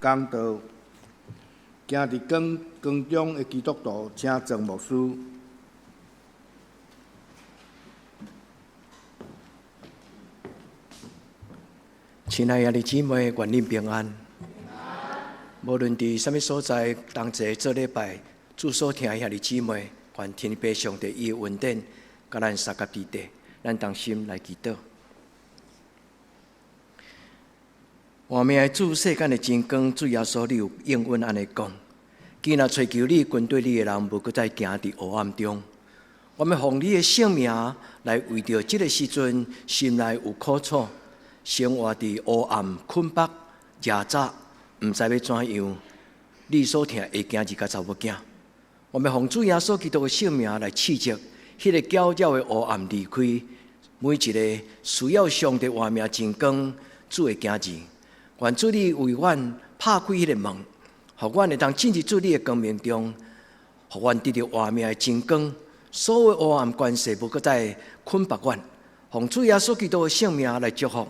讲道，行伫光中的基督徒，请郑牧师。亲爱的姊妹，愿恁平安。无论伫什么所在，同齐做礼拜，主所听遐的姊妹，愿天父上帝伊的恩典，甲咱三甲伫地，咱同心来祈祷。换命的主世间的真光，主耶稣你有应允安尼讲：既然追求你，跟对你的人，无搁再行伫黑暗中。我们奉你的性命来为着这个时阵，心内有苦楚。生活伫黑暗困迫、夹杂，毋知要怎样。你所听会惊日甲查某囝，我们奉主耶稣基督的性命来斥责迄个搅扰的黑暗离开每一个需要上帝话命真光主的囝子。愿主你为阮拍开迄个门，互阮会当进入主你的光明中，互阮得到话命的真光，所有黑暗关系无搁再捆绑阮。奉主耶稣基督的性命来祝福。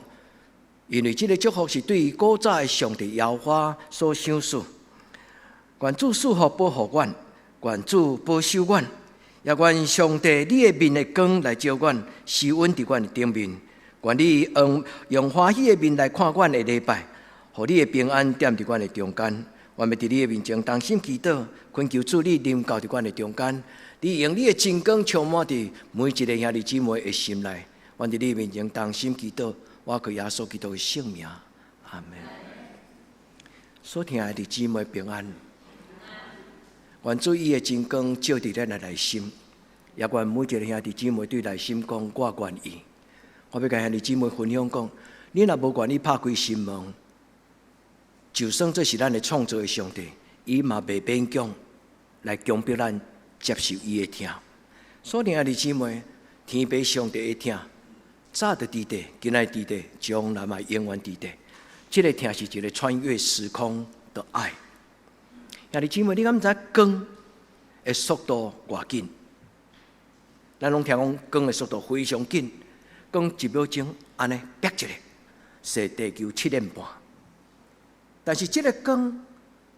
因为这个祝福是对古早的上帝耶和华所赏赐，愿主赐福保护阮，愿主保守阮，也愿上帝你的面的光来照阮，施温伫阮的顶面。愿你用欢喜的面来看阮的礼拜，互你的平安踮伫阮的中间。我们伫你的面前同心祈祷，恳求主你临到伫阮的中间，你用你的真光充满伫每一个兄弟姊妹的心内。我伫你的面前同心祈祷。我靠耶稣基督的性命，阿门。所听的姊妹平安，愿主伊的真光照伫咱的内心，也愿每一个兄弟姊妹对内心讲，我愿意。我要甲兄弟姊妹分享讲，你若无愿意拍开心门，就算这是咱的创造的上帝，伊嘛袂勉强来强迫咱接受伊的听。所听的姊妹，天父上帝的听。早就伫地，今仔伫地，将来嘛永远伫地。这个听是一个穿越时空的爱。兄弟姊妹，你敢知光的速度偌紧？咱拢听讲光的速度非常紧，光1秒钟安尼啪一下，是地球7年半。但是这个光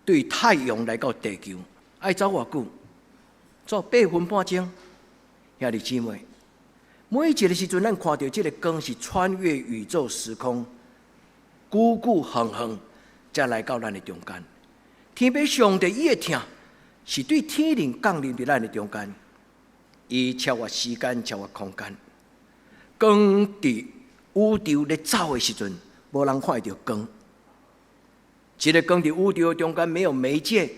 对太阳来到地球，爱走偌久？走8分半钟。兄弟姊妹。每一个时阵，咱看到这个光是穿越宇宙时空，久久恒恒，才来到咱的中间。天父上帝伊的听，是对天灵降临伫咱的中间，伊超越时间，超越空间。光伫宇宙咧走的时阵，无人看到光。这个光伫宇宙中间没有媒介，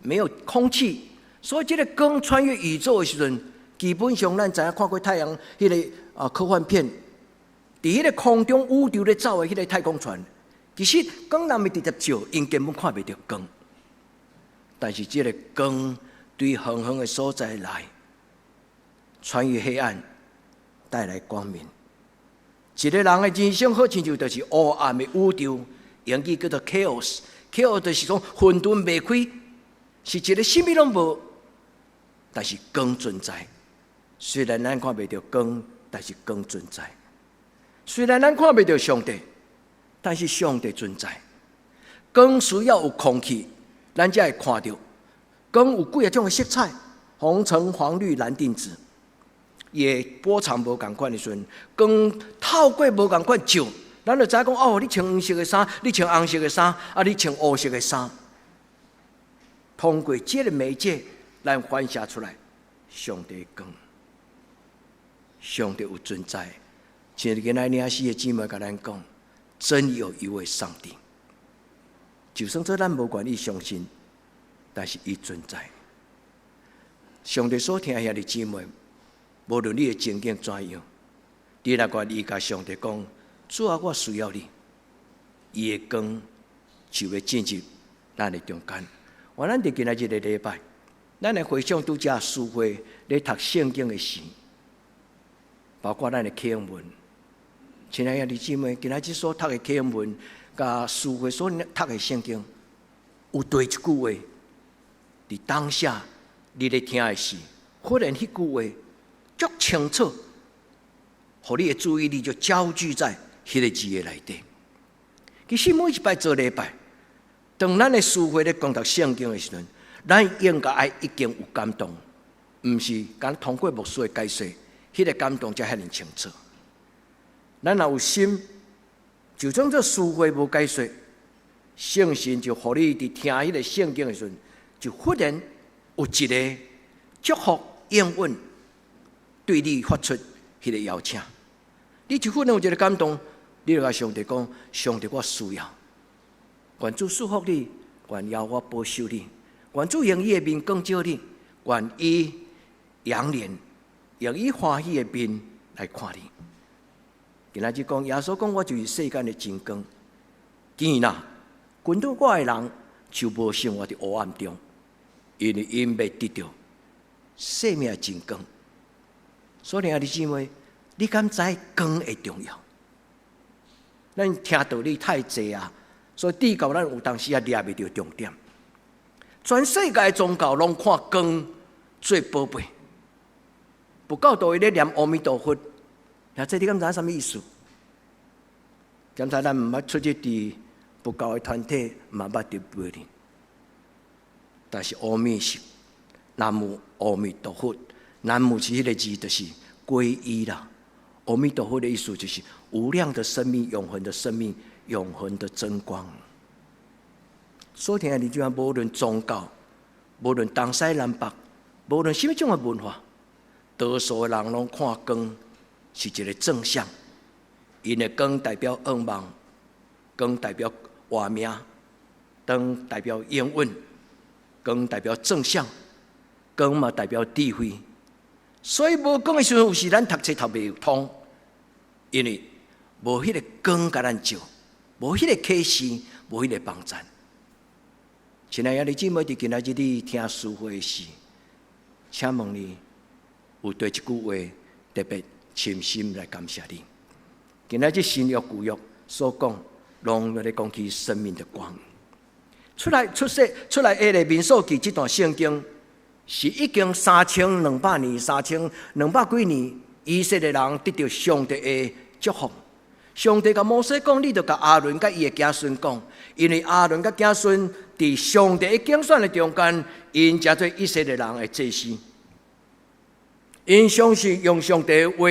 没有空气，所以这个光穿越宇宙的时阵。基本上，咱知影看过太阳迄个科幻片，伫迄个空中宇宙咧走的迄个太空船，其实光若未直接照，因根本看袂到光。但是这个光对远远的所在来，穿越黑暗，带来光明。一个人的人生好亲像就是黑暗的宇宙，英语叫做 chaos。chaos 就是讲混沌未开，是一个什么拢无，但是光存在。虽然咱看袂到光，但是光存在；虽然咱看袂到上帝，但是上帝存在。光需要有空气，咱才会看到。光有几种的色彩：红、橙、黄、绿、蓝、靛、紫。伊的波长无共款的时阵，光透过无共款照，咱就知影讲哦，你穿黄色的衫，你穿红色的衫，你穿黑色的衫。通过这个媒介，咱反射出来上帝的光。上帝有存在，像今仔领诗的姊妹甲咱讲，真有一位上帝。就算这咱无愿意相信，但是伊存在。上帝所听遐的姊妹，无论你的情境怎样，你若愿意甲上帝讲，主啊，我需要你，伊的光就会进入咱的中间。咱伫今仔日的礼拜，咱来回想拄则诗会咧读圣经的时。包括咱的启蒙文，亲爱的姊妹，今仔日所读的启蒙文，甲诗会所读的圣经，有对一句话，伫当下你咧听的时，忽然迄句话足清楚，互你的注意力就焦聚在迄个字的内底。其实每一摆做礼拜，当咱的思维咧攻读圣经的时阵，咱应该已经有感动，毋是敢通过牧师的解说，迄个感动才遐尼清楚。咱若有心，就算这思维无解说，圣神就互你伫听迄个圣经的时阵，就忽然有一个祝福应允对你发出迄个邀请，你就忽然有一个感动，你就甲上帝讲：上帝，我需要。愿主祝福你，愿邀我保守你，愿主用伊的面光照你，愿伊仰脸用伊欢喜的面来看你。今仔日讲，耶稣讲：我就是世间的真光。见啦，跟到我的人就无生活伫黑暗中，因为因未得到生命的真光。所以，兄弟姊妹，你敢知光的重要？咱听道理太济啊！所以地教咱有当时也抓袂到重点。全世界的宗教拢看光最宝贝，不教导伊咧念阿弥陀佛，这你敢知什么意思？敢知咱毋捌出席伫不教的团体，毋捌伫陪你。但是阿弥是南无阿弥陀佛，南无是迄个字，就是皈依啦。阿弥陀佛的意思就是无量的生命、永恒的生命、永恒的真光。所以你就无论宗教，无论东西南北，无论什么种的文化，多数的人拢看光是一个正向，因为光代表愿望，光代表活命，光代表应允，光代表正向，光嘛代表智慧。所以无光的时候，有时咱读册读袂通，因为无迄个光甲咱照，无迄个启示，无迄个帮助。亲爱的姊妹，伫今仔日你听诗会时，请问你有对一句话特别深心来感谢你？今仔日新约旧约所讲，拢在讲起生命的光。出来下个民数记这段圣经。是已经3200年、3200几年，以色列人得到上帝的祝福。上帝甲摩西讲，你就甲亚伦甲伊的子孙讲，因为亚伦甲子孙伫上帝的拣选的中间，因才做以色列人的祭司。因相信用上帝的话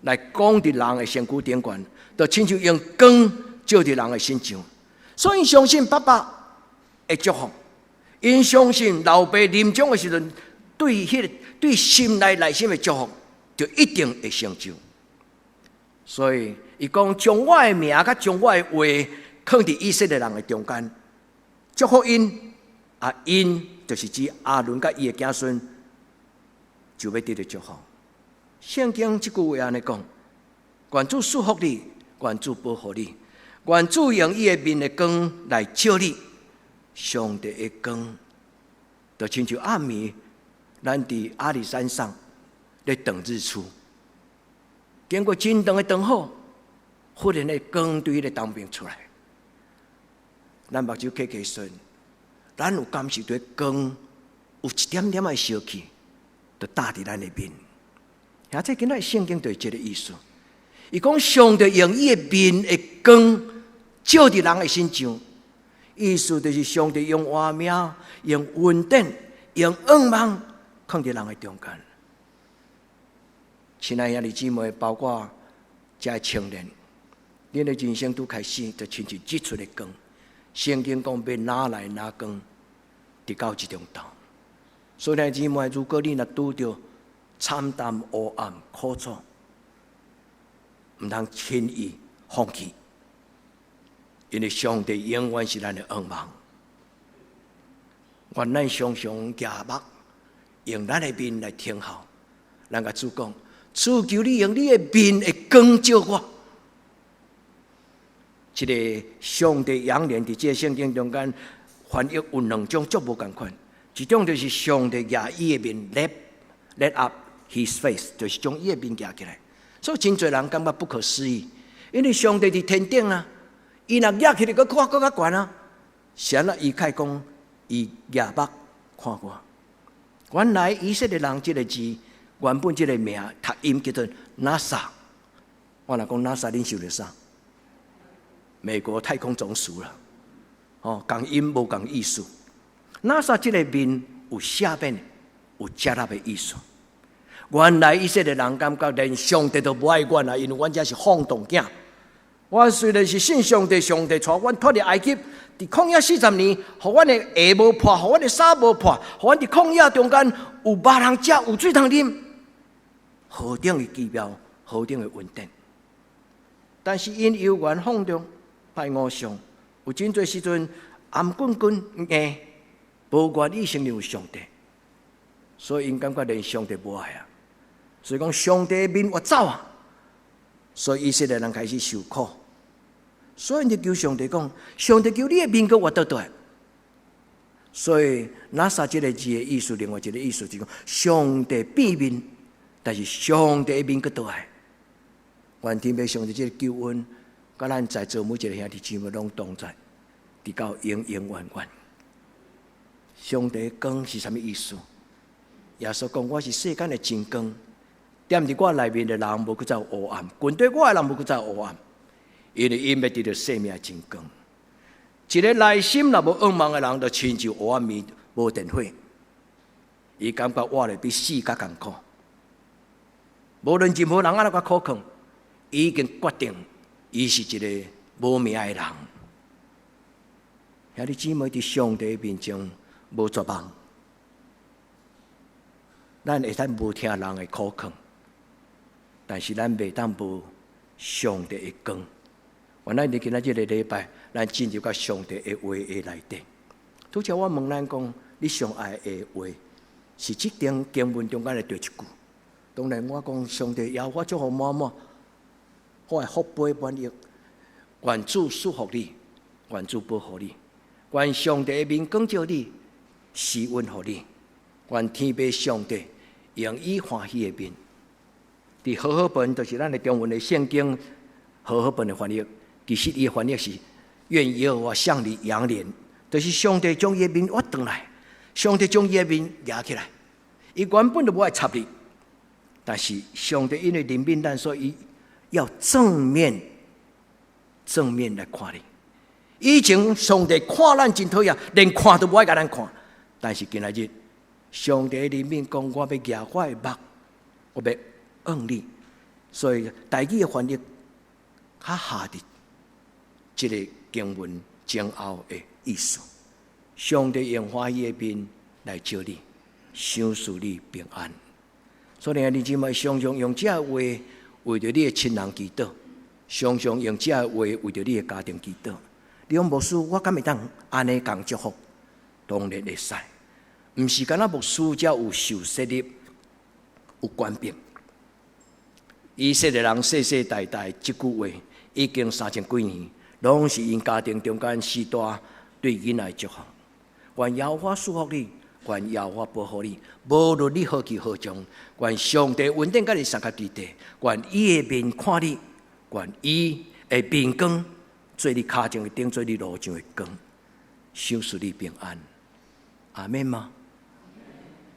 来讲伫人的身躯顶悬，就亲像用光照伫人的身上。所以相信爸爸的祝福。因相信老爸临终的时阵，对心内心的祝福，就一定会成就。所以，伊讲将我的名甲将我的话放伫以色列人的中间，祝福因，因就是指亚伦甲伊的子孙，就要得到祝福。圣经这句话安尼讲：愿主祝福你，愿主保护你，愿主用伊的面的光来照你。上帝的光，就亲像暗暝，咱伫阿里山上咧等日出，经过真长的等候，忽然的光对伊的当面出来，咱目睭开顺，咱有感受到光有一点点的烧气，就打伫咱的面。而且今仔圣经对这个意思，伊讲上帝用伊的面的光照伫人的身上。意思就是上帝用活命、用稳定、用愿望放在人的中间。亲爱的姊妹，包括这青年，你的人生都开始就亲像日出的光。圣经讲要拿来拿光，直到这种道。所以姊妹，如果你若拄着惨淡、黑暗、苦楚，唔通轻易放弃。因为上帝永远是咱的愿望，愿咱常常仰目，用咱的面来听候。咱甲主讲，主求你用你的面的光照我。这个上帝仰脸伫这个圣经中间翻译有两种足无共款，一种就是上帝举伊的面 lift up his face， 就是将伊的面举起来。所以真侪人感觉不可思议，因为上帝伫天顶啊。伊若举起来，搁看搁较悬啊！谁啊？伊开讲，伊举目看我。原来以色列人这个字，原本这个名读音叫做 NASA。我若讲 NASA， 恁想着啥？美国太空总署了。共音无共意思。那啥，这个面有下面有接纳的意思。原来以色列人感觉连上帝都不爱阮啊，因为阮才是放荡囝。我虽然是信上帝，上帝带阮脱离埃及，伫旷野40年，互阮的鞋无破，互阮的衫无破，互阮伫旷野中间有肉通食，有水通啉，何等的奇妙，何等的稳定。但是因幽怨放纵，拜偶像，有真侪时阵暗滚滚硬，无愿意承认上帝，所以因感觉连上帝无爱啊。所以讲上帝的面我走啊，所以以色列人开始受苦。所以你就求上帝讲，上帝求你的面给我倒倒来。所以拿撒这个字的意思，另外一个意思就是讲，上帝变面，但是上帝的面给倒来。愿天父上帝这个救恩，甲咱在座每一个兄弟姊妹拢同在，直到永永远远。上帝的光是什么意思？耶稣讲：“我是世间的真光，踮伫我内面的人无去走黑暗，跟对我的人无去走黑暗。”因为因要得到生命真光，一个内心若无恶梦的人，就亲像黑暗面无电火，伊感觉活得比死较艰苦。无论任何人安怎个苦劝，伊已经决定，伊是一个无命的人。兄弟姊妹伫上帝面前无绝望，咱会当无听人的苦劝，但是咱袂当无上帝的光。原来你今仔日个礼拜，咱进入到上帝的话的内底。拄则我问咱讲，你上爱的话是即段经文中间的第一句？当然，我讲上帝要我祝福满满，我的福杯满溢，愿主祝福你，愿主保护你，愿上帝的面光照你，施恩予你，愿天父上帝用伊欢喜的面。伫好好本就是咱的中文的圣经，好好本的翻译。其实伊的翻译是愿耶和华向你扬脸，就是上帝将伊的面挖转来，上帝将伊的面压起来。伊原本就无爱插你，但是上帝因为怜悯咱，所以要正面来看你。以前上帝看咱真讨厌，连看都无爱甲咱看，但是今仔日上帝的怜悯讲，我要压我的目，我要恩你，所以台语的翻译较下滴。这个经文前后的意思，上帝用欢喜的面来照你，赏赐你平安。所以你姊妹常常用这话为着你的亲人祈祷，常常用这话为着你的家庭祈祷。你讲牧师，我敢会当安尼讲祝福？当然会使，毋是干那牧师才有受设立有官兵。以色列人世世代代这句话已经3000几年。拢是因家庭中间时代对囡仔的祝福。愿耶和华祝福你，愿耶和华保护你，无论你何去何从，愿上帝稳定甲你三脚地地，愿伊的面看你，愿伊的面光做你脚前的灯，做你路上的光，赏赐你平安。阿免吗？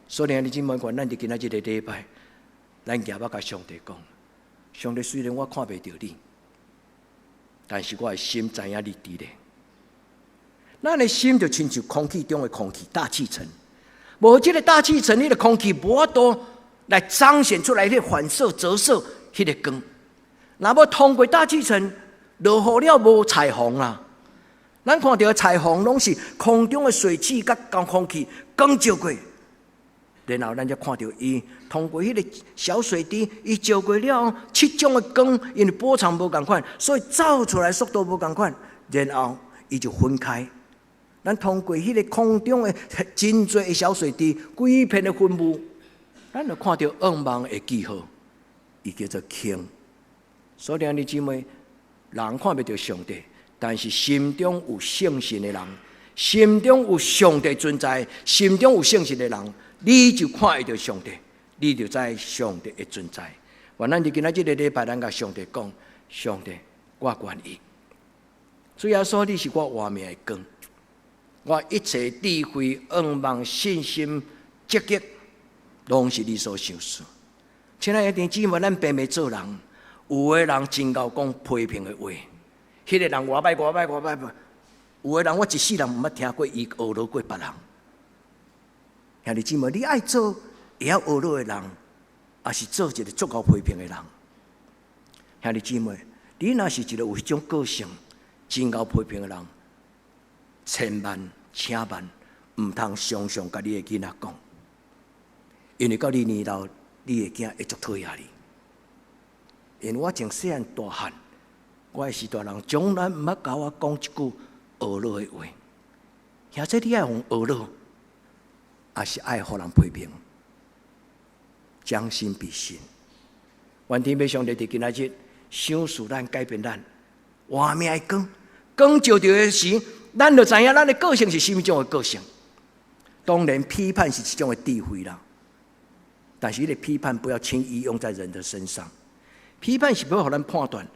所以你姊妹，愿咱伫今仔日个礼拜，咱也要甲上帝讲：上帝虽然我看袂到你。但是我的心知影你伫咧，咱的心就亲像空气中的空气，大气层。无这个大气层，迄个空气无法度来彰显出来，迄个反射、折射，迄个光。若要通过大气层，落雨了无彩虹啦。咱看到的彩虹，拢是空中的水汽甲空气光照过，然后咱才看到伊通过迄个小水滴，伊照过了7种的光，因为波长无同款，所以照出来速度无同款，然后伊就分开。咱通过迄个空中的真侪的小水滴，几片的云雾，咱就看到噩梦的记号，伊叫做空。所以你姊妹，人看不到上帝，但是心中有圣神的人，心中有上帝存在，心中有圣神的人。你就看会到上帝，你就知上帝的存在。愿咱伫今仔日个礼拜，咱甲上帝讲：上帝，我愿意。主耶稣，你是我活命的光，我一切智慧、愿望、信心、积极，拢是你所赏赐。亲爱的弟兄姊妹，咱平常做人，有的人真够讲批评的话，迄个人我歹，有个人我一世人毋捌听过伊学落过别人。兄弟姊妹，你爱做会晓学落的人，也是做一个足够批评的人。兄弟姊妹，你若是一个有迄种个性、真够批评的人，千万请万毋通常常甲你的囡仔讲，因为到你年老，你的囝会足讨厌你。因为我从细汉大汉，我的时代人从来毋捌甲我讲一句学落的话。兄弟，你爱互学落，也是爱互人批评。将心比心，愿天父上帝伫今仔日赏赐咱、改变咱，活命的光，光照着的时，咱就知影咱的个性是什么种的个性。当然，批判是一种的智慧啦，但是，这个批判不要轻易用在人的身上。批判是要互咱判断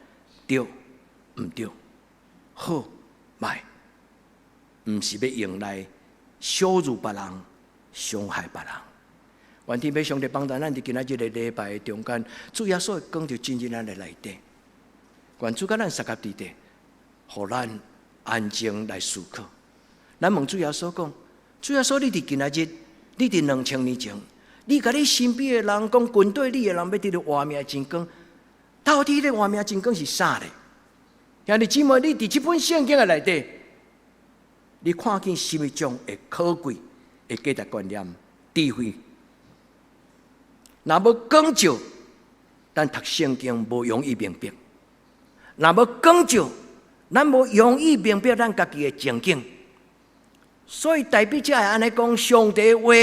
对、毋对、好、歹，毋是要用来羞辱别人、伤害别人。愿天父上帝帮助咱伫今仔日的礼拜中间，主耶稣的光就进入咱的内底。愿主甲咱三甲伫地，互咱安静来思考。咱问主耶稣讲：主耶稣，你伫今仔日，你伫2000年前，你甲你身边的人讲，军队里的人要得到活命真光，到底这活命真光是啥咧？兄弟姊妹，你伫这本圣经的内底，你看见什么种的可贵的价值观念、智慧？若要讲照，咱读圣经无容易明白；若要讲照，咱无容易明白咱家己的情景。所以代笔者会安尼讲：上帝的话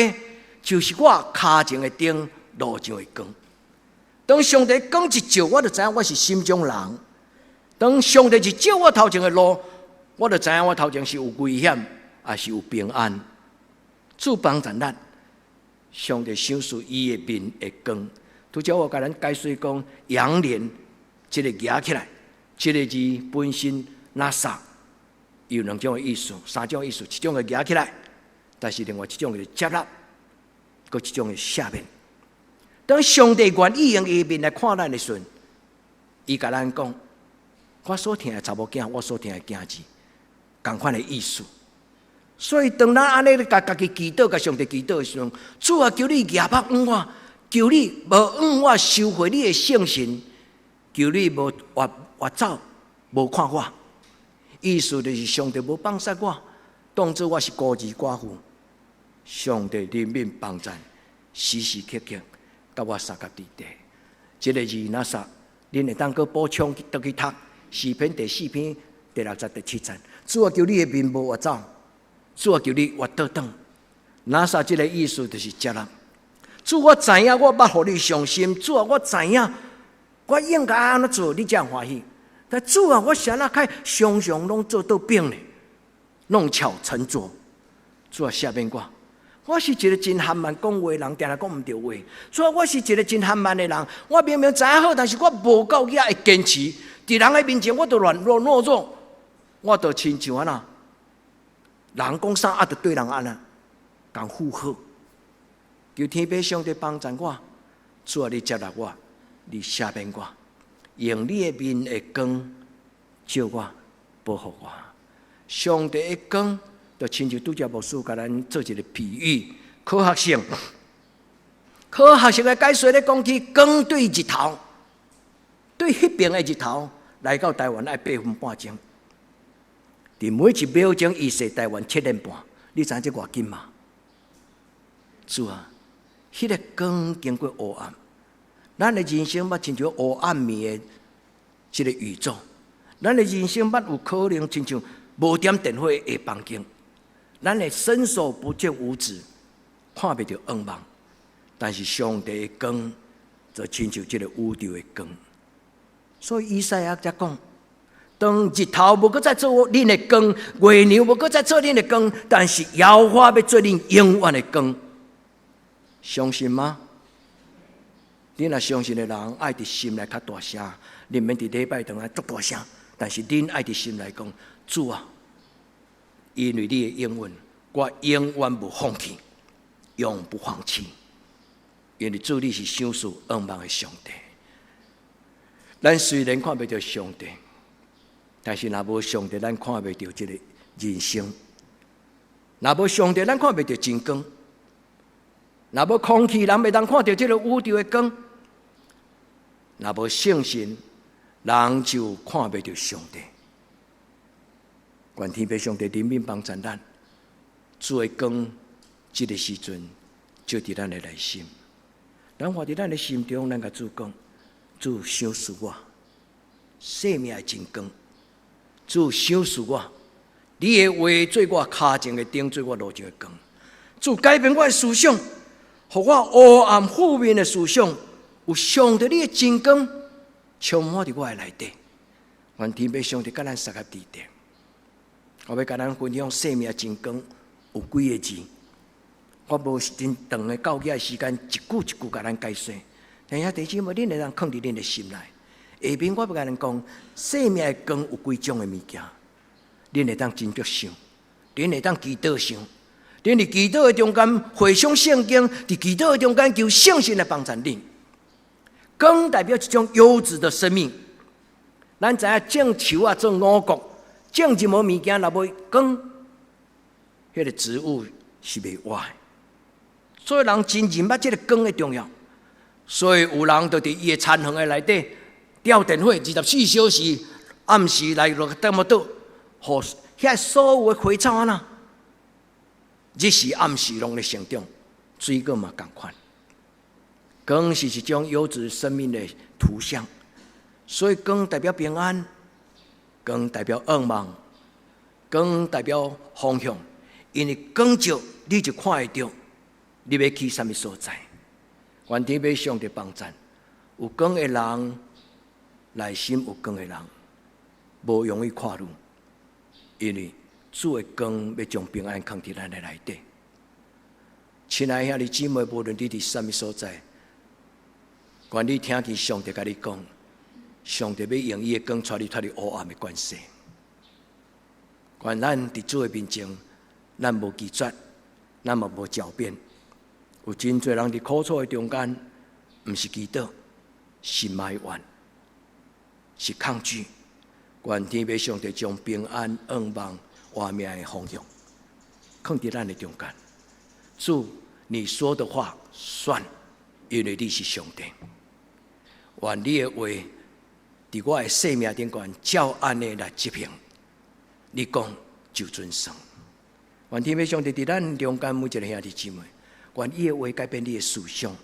就是我脚前的灯，路上的光。当上帝光一照，我就知影我是心中人；当上帝一照我头前的路，我就知影我头前是有危险，还是有平安。主帮助咱。上帝赏赐伊的面的光，拄则我甲咱解释讲，羊年这个举起来，这个字本身那撒有两种的意思，三种意思，一种的举起来，但是另外一种的接纳，搁一种的下面。当上帝愿意用伊面来看咱的时阵，伊甲咱讲，我所听的查某囝，我所听的囝子，同款的意思。所以，当咱安尼甲家己祈祷、甲上帝祈祷的时候，主啊，求你牙白恩我，求你无恩我收回你的圣神，求你无活走，无看我。意思就是上帝无放杀我，当作我是孤儿寡妇。上帝怜悯帮助，时时刻刻甲我三甲伫地。这个字那啥，恁会当搁补充倒去读诗篇第4篇第6节第7节。主啊，求你的面无活走。主啊，求你活倒转，那啥？这个意思就是接纳。主，我知影我捌互你伤心。主啊，我知影我应该安怎做，你才欢喜。但主啊，我谁那开常常拢做倒饼呢？弄巧成拙。主啊，赦免我是一个真含慢讲话的人，定定讲毋对话。主啊，我是一个真含慢的人。我明明知影好，但是我无够遐会坚持。伫人的面前，我就软弱懦弱，我就亲像安那。人讲啥，就对人安那，共附和。求天父上帝帮助我，主啊，你接纳我，你赦免我，用你的面的光照我，保护我。上帝的光，就亲像拄则牧师甲咱做一个比喻，科学性的解说咧讲起光对日头，对迄边的日头来到台湾要8分半钟。伫每1秒钟，伊射台湾7年半，你知影这偌紧吗？主啊，迄个光经过黑暗，咱的人生捌亲像黑暗面的这个宇宙，咱的人生捌有可能亲像无点电火的房间，咱会伸手不见五指，看袂到光芒。但是上帝的光，就亲像这个宇宙的光。所以以赛亚才讲。当日头无搁再做恁的光，月亮无搁再做恁的光，但是耶和华要做恁永远的光，相信吗？恁若相信的人，爱伫心内较大声，恁免伫礼拜堂啊足大声，但是恁爱伫心内讲，主啊，因为你的应允，我永远无放弃，永不放弃，因为主你是赏赐恩望的上帝。咱虽然看袂到上帝。但是，若无上帝，咱看袂到这个人生。若无上帝，咱看袂到真光；若无空气，人袂当看到这个宇宙的光；若无圣神，人就看袂到上帝。愿天父上帝怜悯帮助咱，主的光，这个时阵照伫咱的内心。咱活伫咱的心中，咱甲主讲：主赏赐我生命的真光，主赏赐我你的话做我脚前的灯，做我路前的光。主改变我的思想，互我黑暗负面的思想有上帝你的真光充满伫我的内底。愿天父上帝甲咱三合地定。我要甲咱分享生命真光有几个字，我无真长的教育的时间，一句一句甲咱解说。但是弟兄们，恁会当放伫恁的心内。下面我要甲咱讲，生命的光有几种的物件，恁会当真着想，恁会当祈祷想，恁伫祈祷的中间回想圣经，伫祈祷的中间求圣神来帮助恁。光代表一种优质的生命。咱知影种树啊做五谷。种一无物件，若无光，迄个植物是袂活的。所以人真认捌这个光的重要。所以有人就伫伊的田园的内底吊电火24小时，暗时来落点么倒，互遐所有的花草啊，日时暗时拢咧成长，水果嘛共款。光是一种优质生命的图像，所以光代表平安。光代表愿望，光代表方向，因为光照你就看会到你要去什么所在。愿天父上帝帮助，有光的人，内心有光的人，无容易看路，因为主的光要将平安放伫咱的内底。亲爱的兄弟姊妹，无论你伫什么所在，愿你听见上帝甲你讲。上帝要用伊的光带你脱离黑暗的关系。愿咱伫主的面前，咱无拒绝，咱嘛无狡辩。有真侪人伫苦楚的中间，毋是祈祷，是埋怨，是抗拒。愿天父上帝将平安、愿望、活命的方向放伫咱的中间。主，你说的话算，因为你是上帝。愿你的话。伫我的生命顶端，照安尼来执行，你讲就遵守。愿天父上帝伫咱中间每一个兄弟姊妹，愿伊的话改变你的思想，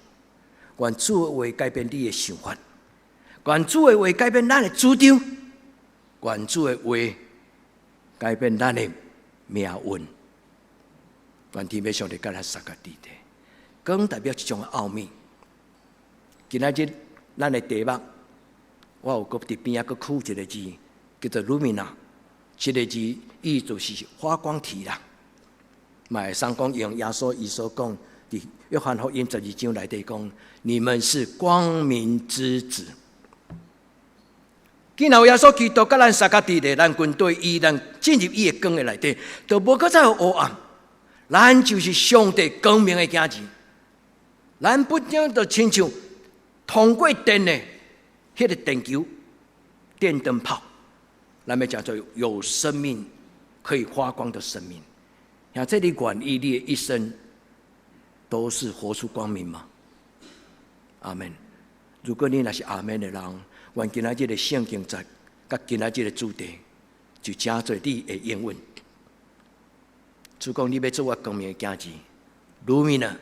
愿主的话改变你的想法，愿主的话改变咱的主张，愿主的话改变咱的命运。愿天父上帝甲咱三个地地，光代表一种奥秘。今仔日咱的题目。我有搁伫边仔搁附一个字，叫做 lumina。这个字意就是发光体啦。嘛会上讲用耶稣伊所讲，伫约翰福音12章内底讲，你们是光明之子。今后耶稣基督甲咱三个地的，咱军队伊咱进入伊的光的内底，就无搁再有黑暗。咱就是上帝光明的子子。咱不仅就亲像通过电的。迄个电球、电灯泡，咱们叫做有生命、可以发光的生命。像这里愿意你的一生都是活出光明吗？阿门。如果你若是阿门的人，愿今仔日的圣经节，甲今仔日的主题，就正做你的应允。主讲你要做我光明的子子 ，lumina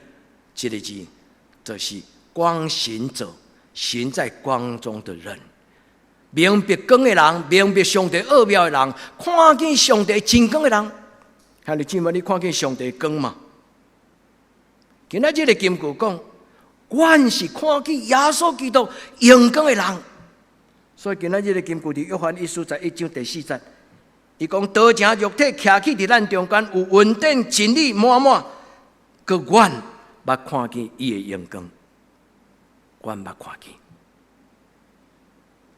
这个字就是光行者。行在光中的人，明白光的人，明白上帝奥妙的人，看见上帝真光的人。兄弟姊妹，你看见上帝光吗？今仔日的金句讲，阮是看见耶稣基督荣光的人。所以今仔日的金句伫约翰一书11章第4节，伊讲道成肉体徛起伫咱中间，有稳定真理满满，佮阮捌看见伊的荣光。阮捌看见，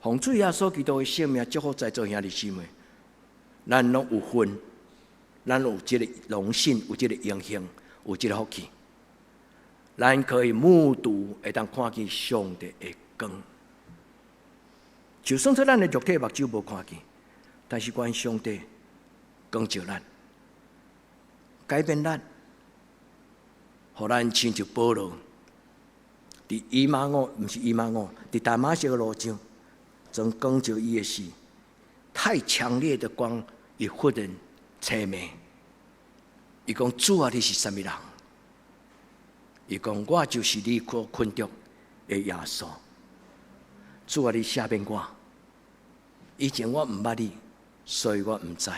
洪主耶稣基督的生命祝福在座兄弟姊妹，咱拢有份，咱有这个荣幸，有这个荣幸，有这个福气，咱可以目睹，会当看见上帝的光。就算说咱的肉体目睭无看见，但是阮上帝光照咱，改变咱，互咱亲像保罗，伫以马忤，毋是以马忤，伫大马色的路上，将光照伊的时，太强烈的光，伊忽然凄迷。伊讲：主啊，你是啥物人？伊讲：我就是你所困着的耶稣。主啊，你赦免我。以前我毋捌你，所以我毋知。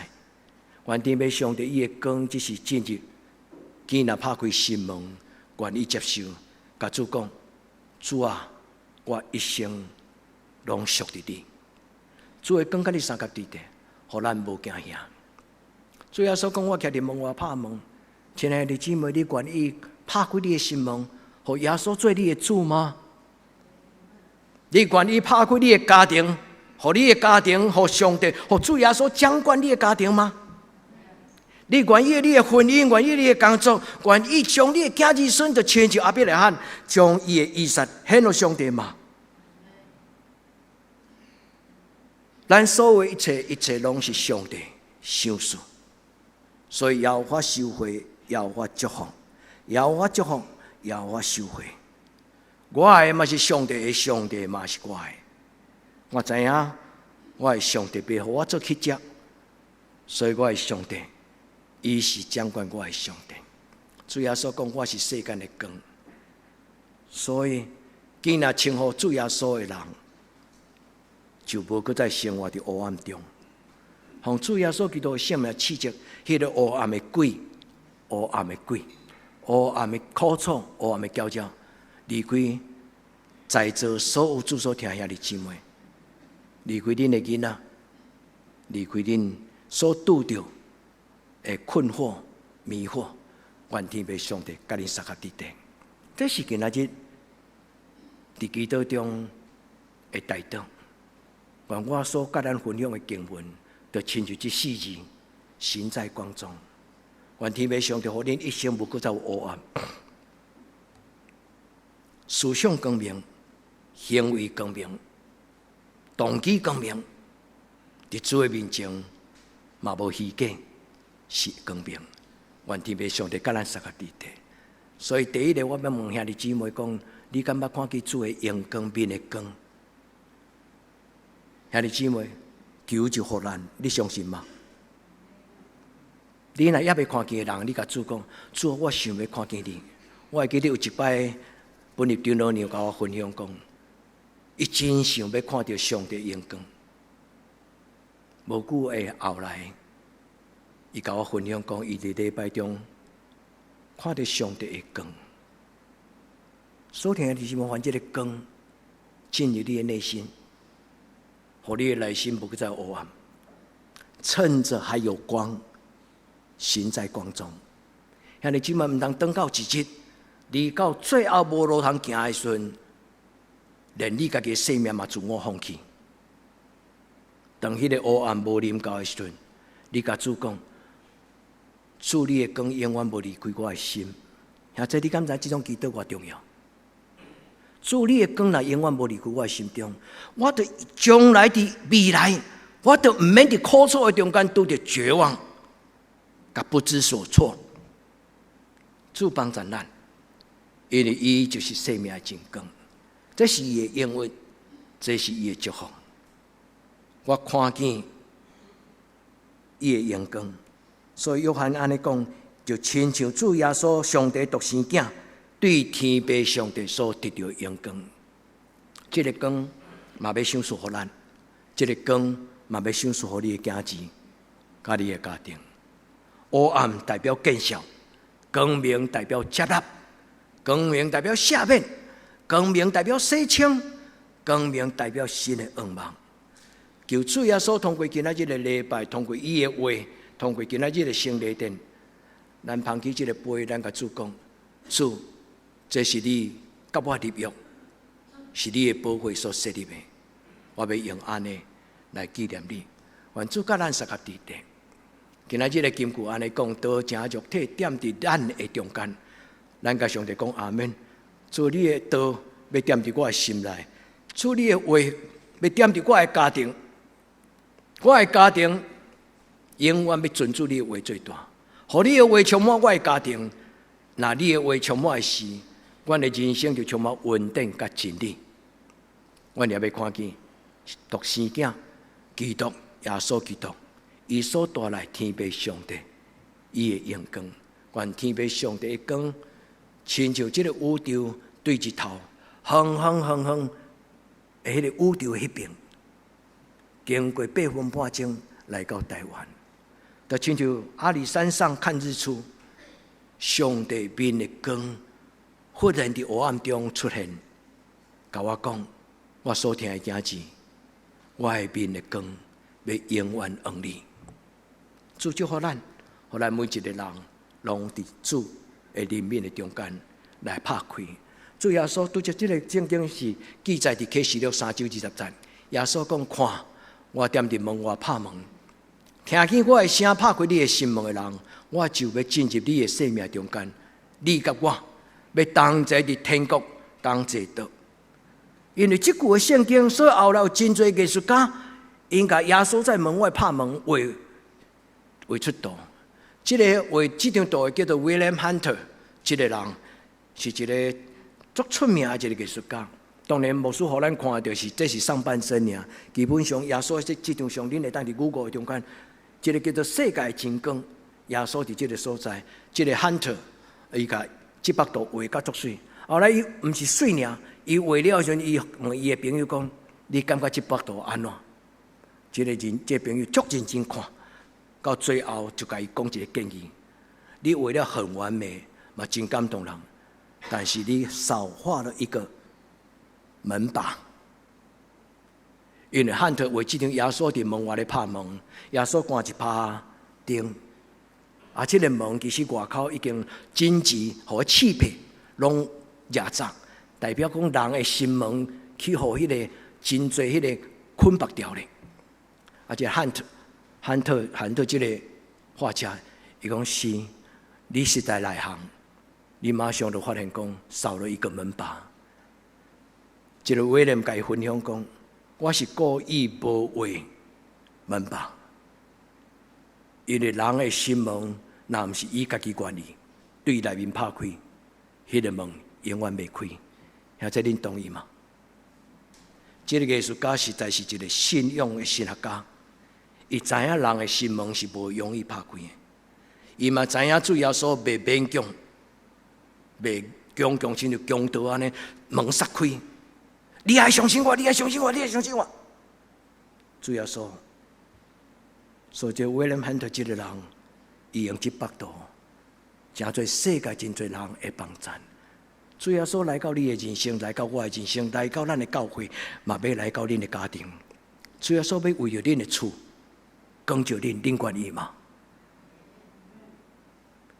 愿天父上帝伊的光，只是进入，见若拍开心门，愿意接受。甲主讲：主啊，我一生拢属于你。主的光甲你三角地带，互咱无惊吓。主耶稣讲：我徛伫门外拍门，亲爱的姊妹，你愿意拍开你的心门，互耶稣做你的主吗？你愿意拍开你的家庭，互你的家庭，互上帝，互主耶稣掌管你的家庭吗？你愿意你的婚姻，愿意你的工作，愿意将你的囝儿孙就亲像阿伯来喊，将伊的遗产献给上帝吗？咱所有一切，一切拢是上帝赏赐，所以要法收回，要法祝福，要法祝福，要法收回。我的嘛是上帝的，上帝嘛是我的。我知影，我的上帝别互我做乞食，所以我的上帝，伊是掌管我的上帝。主耶稣讲，我是世间的光，所以既然称呼主耶稣的人，就无搁再生活伫黑暗中。从主耶稣基督的性命刺激，迄个黑暗的鬼、黑暗的鬼、黑暗的苦楚、黑暗的搅搅，离开在座所有主所听遐的姊妹，离开恁的囡仔，离开恁所拄着的困惑、迷惑，愿天父上帝甲恁三角地带。这是今仔日伫基督中的代祷。愿我所甲咱分享的经文，就亲像这4字：行在光中。愿天父上帝，互恁一生无搁再有黑暗，思想光明，行为光明，动机光明，伫主的面前嘛无虚假，是光明。愿天父上帝甲咱三角地带。所以第一个，我要问兄弟姊妹讲：你敢捌看见主的阳光面的光？兄弟姊妹，求就互咱，你相信吗？你若还未看见的人，你甲主讲：主，我想要看见你。我会记得有一摆，本日长老娘甲我分享讲，伊真想要看到上帝阳光。无久的后来，伊甲我分享讲，伊伫礼拜中看到上帝的光。所听的是望这个光进入你的内心。互你的内心不再黑暗，趁着还有光，行在光中。兄弟姊妹，唔通等到一日，你到最后无路通行的时阵，连你家己的性命嘛自我放弃。当迄个黑暗无临到的时阵，你甲主讲：主，你的光永远无离开我的心。兄弟，你敢知这种祈祷偌重要？主，你的光若永远无离开我的心中，我就将来的未来，我就唔免伫苦楚的中间拄着绝望，甲不知所措。主帮助咱，因为伊就是生命的真光，这是伊的应允，这是伊的祝福。我看见伊的阳光，所以约翰安尼讲，就亲像主耶稣上帝独生囝。对天父上帝所得到的阳光，这个光嘛要赏赐予咱，这个光嘛要赏赐予你的囝子，甲你的家庭。黑暗代表见效，光明代表接纳，光明代表赦免，光明代表洗清，光明代表新的愿望。求主耶稣通过今仔日的礼拜，通过伊的话，通过今仔日的圣礼典，咱捧起这个杯，咱甲主讲：主。这是你甲我立约，是你的宝血所设立的。我要用安尼来纪念你。愿主甲咱三角地带。今仔日的金句安尼讲：刀正肉体点伫咱的中间。咱甲上帝讲阿们。主，你的刀要点伫我的心内，主，你的话要点伫我的家庭。我的家庭永远要遵守你的话最大。互你的话充满我的家庭，那你的话充满的是，阮的人生就充满稳定甲真理。阮也要看见独生囝基督耶稣基督，伊所带来天父上帝伊的荣光，愿天父上帝的光，亲像这个宇宙对日头，远的迄个宇宙迄边，经过8分半钟来到台湾，就亲像阿里山上看日出，上帝面的光忽然伫黑暗中出现，甲我讲，我所听的囝子，我的面的光要永远用你。主祝福咱，互咱每一个人，拢伫主的怜悯的中间来拍开。主耶稣拄着这个圣经是记载伫启示录3章20节。耶稣讲：看，我踮伫门外拍门，听见我的声拍开你的心门的人，我就要进入你的生命中间。你甲我要同在伫天国，同坐倒。因为这句的圣经，所以后来有真多艺术家，因甲耶稣在门外拍门画出图。这个画这张图叫做 William Hunter， 这个人是一个足出名的一个艺术家。当然，牧师互咱看到是这是上半身尔。基本上，耶稣这张相，恁会当伫Google中间，这个叫做世界真光。耶稣伫这个所在，这个 Hunter， 伊甲700度画甲足水。后来伊毋是水尔，伊画了时阵，伊问伊的朋友讲：“你感觉700度安怎？”这个人，这个朋友足认真看，到最后就甲伊讲一个建议：你画了很完美，嘛真感动人，但是你少画了一个门把。因为汉特画这张耶稣伫门外咧拍门，耶稣关一拍灯，这个门其实外口已经真钱和气皮拢热杂，代表讲人的心门去互迄个真侪迄个捆绑掉咧。这汉特这个画家，伊讲是，你实在内行，你马上就发现讲少了一个门把。这个威廉甲伊分享讲，我是故意无画门把，因为人的心门若毋是伊家己愿意，对内面拍开，迄个门永远袂开。现在恁同意吗？这个艺术家实在是一个信仰的神学家，伊知影人的心门是无容易拍开的，伊嘛知影主要所袂勉强，袂强强亲像强盗安尼门塞开。你爱相信我，你爱相信我，你爱相信我。主要说，所以这威廉汉特这个人，伊用700度，真侪世界真侪人会帮赞。主要说来到你的人生，来到我的人生，来到咱的教会，嘛要来到恁的家庭。主要说要为着恁的厝，讲着恁愿意吗？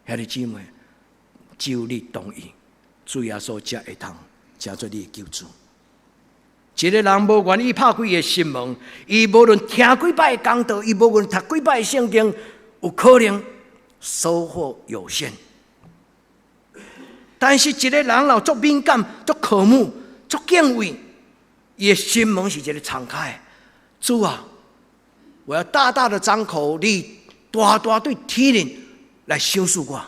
兄弟姊妹，只有你同意，主耶稣才会通成做你的救主。一个人无愿意拍开伊的心门，伊无论听几摆的讲道，伊无论读几摆的圣经，有可能收获有限。但是一个人若足敏感、足渴慕、足敬畏，伊的心门是一个敞开。主啊，我要大大的张口，你大大对天人来收拾我。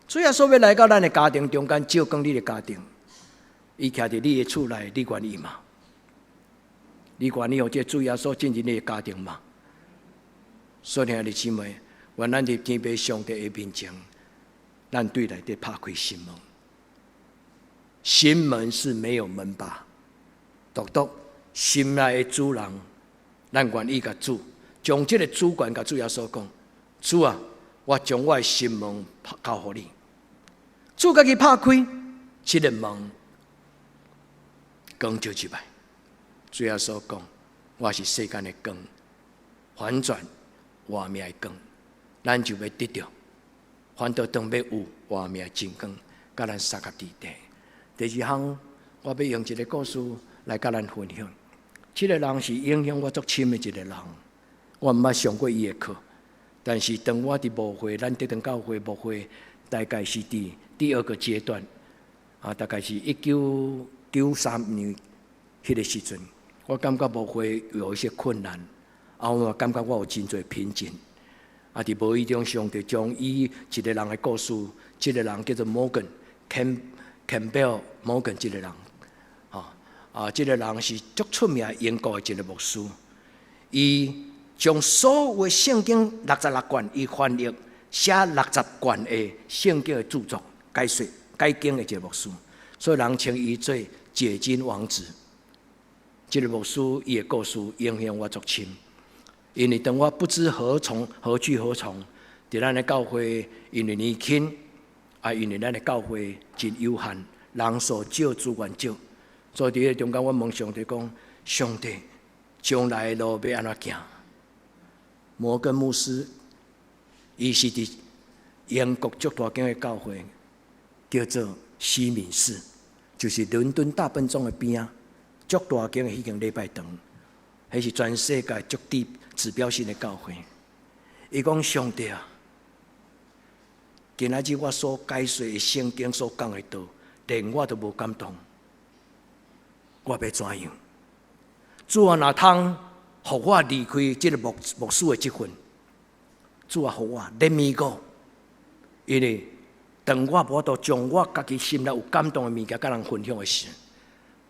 主要说要来到咱的家庭中间，照光你的家庭。伊徛伫你的厝内，你愿意吗？你愿意让这主耶稣进入你的家庭吗？所以，兄弟姊妹，愿咱伫天父上帝的面前，咱对内底拍开心门。心门是没有门把，独独心内的主人，咱愿意甲主，将这个主权甲主耶稣讲：主啊，我将我的心门交予你。主家己拍开这个门。光就入来，主耶稣讲：“我是世间的光，反转活命的光，咱就要得到，反倒当要有活命的真光，甲咱三个地带。”第二项，我要用一个故事来甲咱分享。这个人是影响我足深的一个人，我毋捌上过伊的课，但是当我伫牧会，咱德堂教会牧会，大概是第二个阶段，大概是1993年迄个时阵，我感觉牧会有一些困难，我感觉我有真侪瓶颈，伫无意中，上帝将伊一个人的故事，这个人叫做 Campbell Morgan 这个人，这个人是足出名英国的一个牧师，伊将所有的圣经66卷，伊翻译写60卷的圣经的著作，解说解经的一个牧师，所以人称伊做解经王子。这个牧师伊的故事影响我足深。因为当我不知何去何从，伫咱的教会因为年轻，因为咱的教会真有限，人数少，资源少，所以伫个中间，我问上帝讲：上帝，将来的路要安怎行？摩根牧师，伊是伫英国足大间的教会，叫做西敏寺，就是伦敦大笨钟的边啊，足大间的迄间礼拜堂，迄是全世界足指标性的教会。伊讲：上帝啊，今仔日我所解说的圣经所讲的道，连我都无感动，我要怎样？主啊，若通互我离开这个牧师的这份，主啊，互我 let me go， 因为当我无法度将我家己心内有感动的物件，甲人分享的时，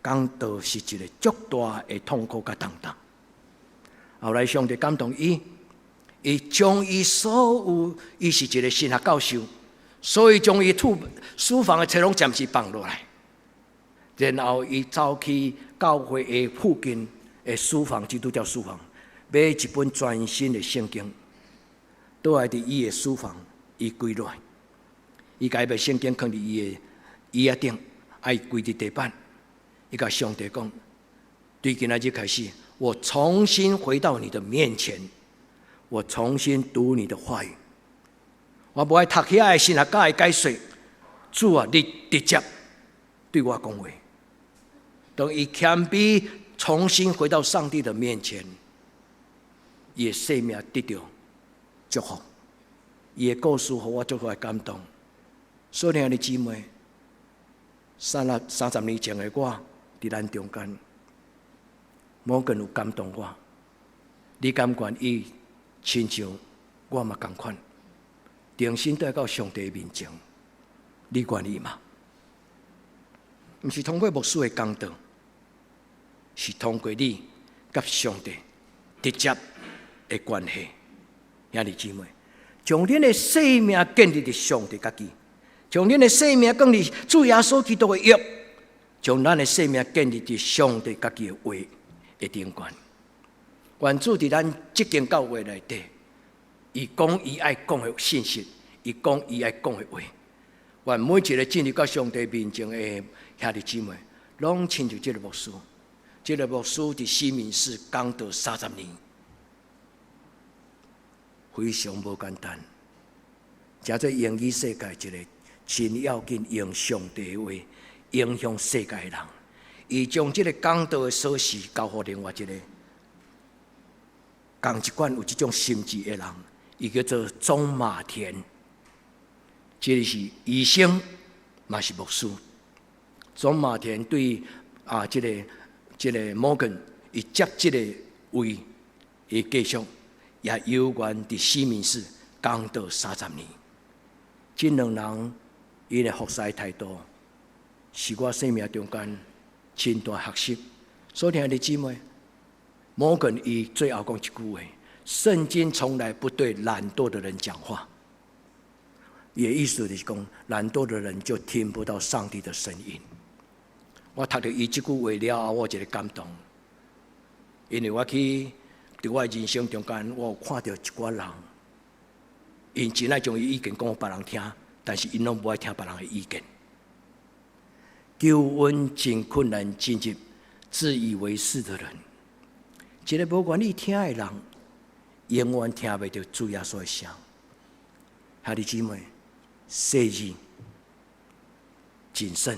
讲道是一个足大的痛苦甲重担。后来上帝感动伊，伊将伊所有，伊是一个神学教授，所以将伊书房的册拢暂时放落来，然后伊走去教会的附近的书房，基督教书房，买一本全新的圣经，倒来伫伊的书房，伊归落来，伊甲伊把圣经放伫伊的椅仔顶，伊跪伫地板，伊甲上帝讲：对今仔日开始。我重新回到你的面前，我重新读你的话语。我不爱读遐个神学家的解说，主啊，你直接对我讲话。当伊谦卑重新回到上帝的面前，伊的生命得到祝福。伊的故事互我足大感动。所以，兄弟姊妹，30年前的我伫咱中间。摩根有感动我，你敢愿意亲像我嘛同款，定心带到上帝面前，你愿意吗？不是通过牧师的讲道，是通过你甲上帝直接的关系。兄弟姊妹，将恁的生命建立伫上帝家己，将恁的生命建立主耶稣基督的约，将咱的生命建立伫上帝家己的话的顶端。愿主伫咱这间教会内底，伊讲伊爱讲的信息，伊讲伊爱讲的话。愿每一个进入到上帝面前的兄弟姊妹，拢亲像这个牧师。这个牧师伫西敏寺讲道30年，非常无简单。真做英语世界一个真要紧用上帝的话影响世界的人。伊将这个讲道的锁匙交予另外一个同一款有这种心智的人，伊叫做钟马田。这是医生，嘛是牧师。钟马田对这个摩根，伊接这个位，伊继续也有缘伫西敏寺讲道30年。这两人伊的服侍态度，是我生命中间真大学习。所以兄弟姊妹，摩根伊最后讲一句话：圣经从来不对懒惰的人讲话。也意思就是讲，懒惰的人就听不到上帝的声音。我读到伊这句话了后，我一个感动，因为我去在我的人生中间，我有看到一寡人，因真爱将伊意见讲予别人听，但是因拢不爱听别人的意见。救恩真困难进入自以为是的人，一个无愿意听的人，永远听袂到主耶稣的声。兄弟姊妹，细致、谨慎、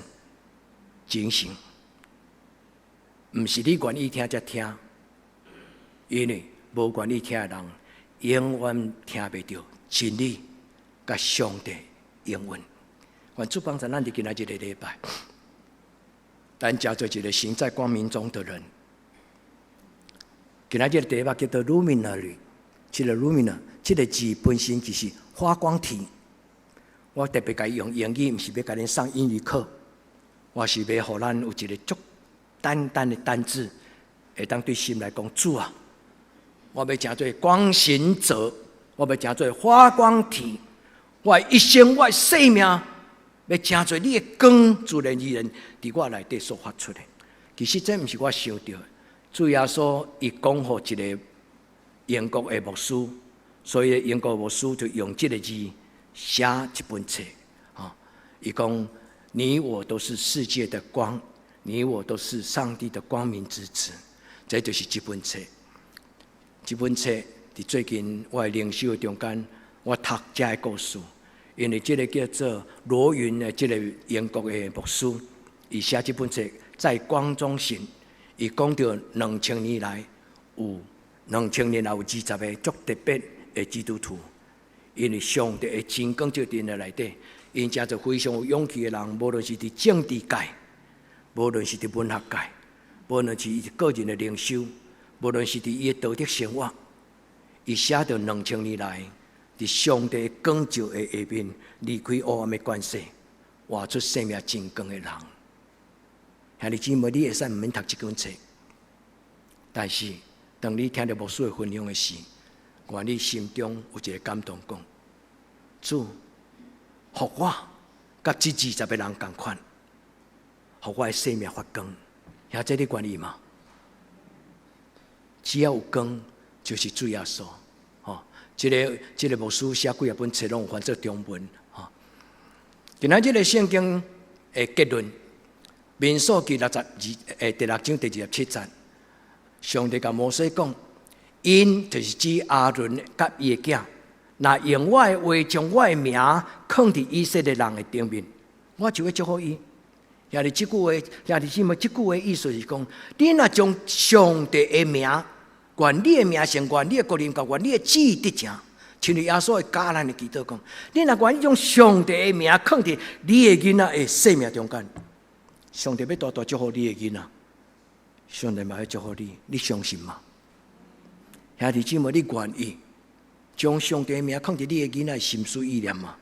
警醒，不是你愿意听才听，因为无愿意听的人，永远听袂到真理甲上帝应允。愿主帮助咱伫今仔日的礼拜，咱叫做一个行在光明中的人。今仔日的题目叫做 Luminary， 这个 Luminary 这个字本身就是发光体。我特别甲伊用英语，毋是要甲恁上英语课，我是要互咱有一个足简单的单字，会当对心来讲，主啊，我要成做光行者，我要成做发光体，我的一生，我的生命，要成做你的光，自然而然伫我内底所发出的。其实这毋是我想到的，主耶稣伊讲互一个英国的牧师，所以英国牧师就用这个字写一本册啊。伊讲：你我都是世界的光，你我都是上帝的光明之子。这就是这本册。这本册伫最近我的灵修中间，我读这个故事，因为这个叫做罗云的这个英国的牧师，伊写这本册。在光中行，伊讲到2000年来有20个足特别的基督徒，因为上帝的真光照伫内底，因正做非常有勇气的人，无论是伫政治界，无论是伫文学界，无论是伊个人的灵修，无论是伫伊的道德生活，伊写到2000年来，伫上帝的光照的下面，离开黑暗的关系，活出生命真光的人。兄弟姊妹，你会使毋免读这本册，但是当你听到牧师的分享的时，愿你心中有一个感动，讲：主，互我甲这20个人同款，互我的生命发光。兄弟，你愿意吗？只要有光，就是主耶稣。哦，这个牧师写几本册拢有翻做中文。哦，今仔这个圣经的结论。民数记第6章第27节，上帝甲摩西讲：因就是指阿伦甲伊的囝，若用我的话将我的名放伫以色列人的顶面，我就会祝福伊。也是这句话，也是姊妹，这句话意思是讲，你若将上帝的名，愿你的名声，愿你的国人教，愿你的旨意得成，像你耶稣会教咱的祈祷讲，你若愿意将上帝的名放伫你的囡仔的生命中间。上帝要大大祝福你的囡仔，上帝嘛要祝福你，你相信吗？兄弟姊妹，你愿意将上帝的名放伫你的囡仔的心思意念吗？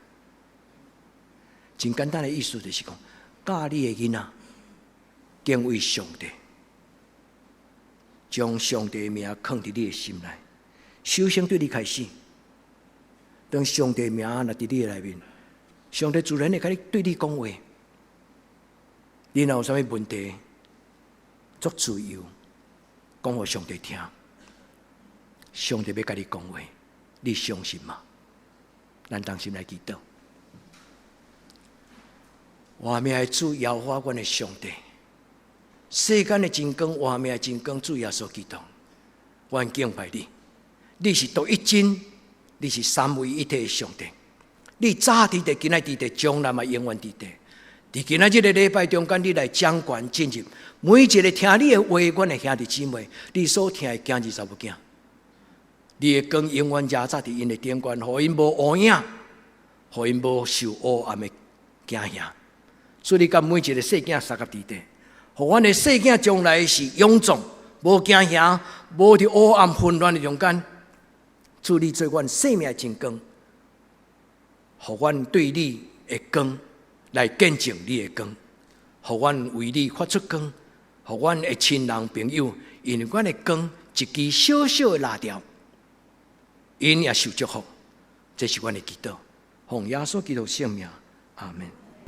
真简单的意思就是讲，教你的囡仔敬畏上帝，将上帝的名放伫你的心内。首先对你开始，当上帝的名若伫你的内面，上帝自然会对你讲话。你若有啥物问题，作自由，讲互上帝听。上帝要甲你讲话，你相信吗？咱同心来祈祷。我命的主耶和华阮的上帝，世间的真光，我命的真光，主耶稣基督，阮敬拜你。你是独一真，你是三位一体的上帝。你早伫地，今仔伫地，将来嘛永远伫地。伫今仔日个礼拜中间，你来掌权进入每一个听你的话，阮的兄弟姊妹，你所听的囝儿查某囝，你的光永远照在伫因的顶端，互因无乌影，互因无受黑暗的惊吓。所以你甲每一个细囝三甲伫地，互阮的细囝将来是勇壮，无惊吓，无伫黑暗混乱的中间。主，你做阮生命的真光，互阮对你的光。来见证你的光，互阮为你发出光，互阮的亲人朋友，因为阮的光一支小小的蜡条，因也受祝福。这是阮的祈祷，奉耶稣基督圣名，阿门。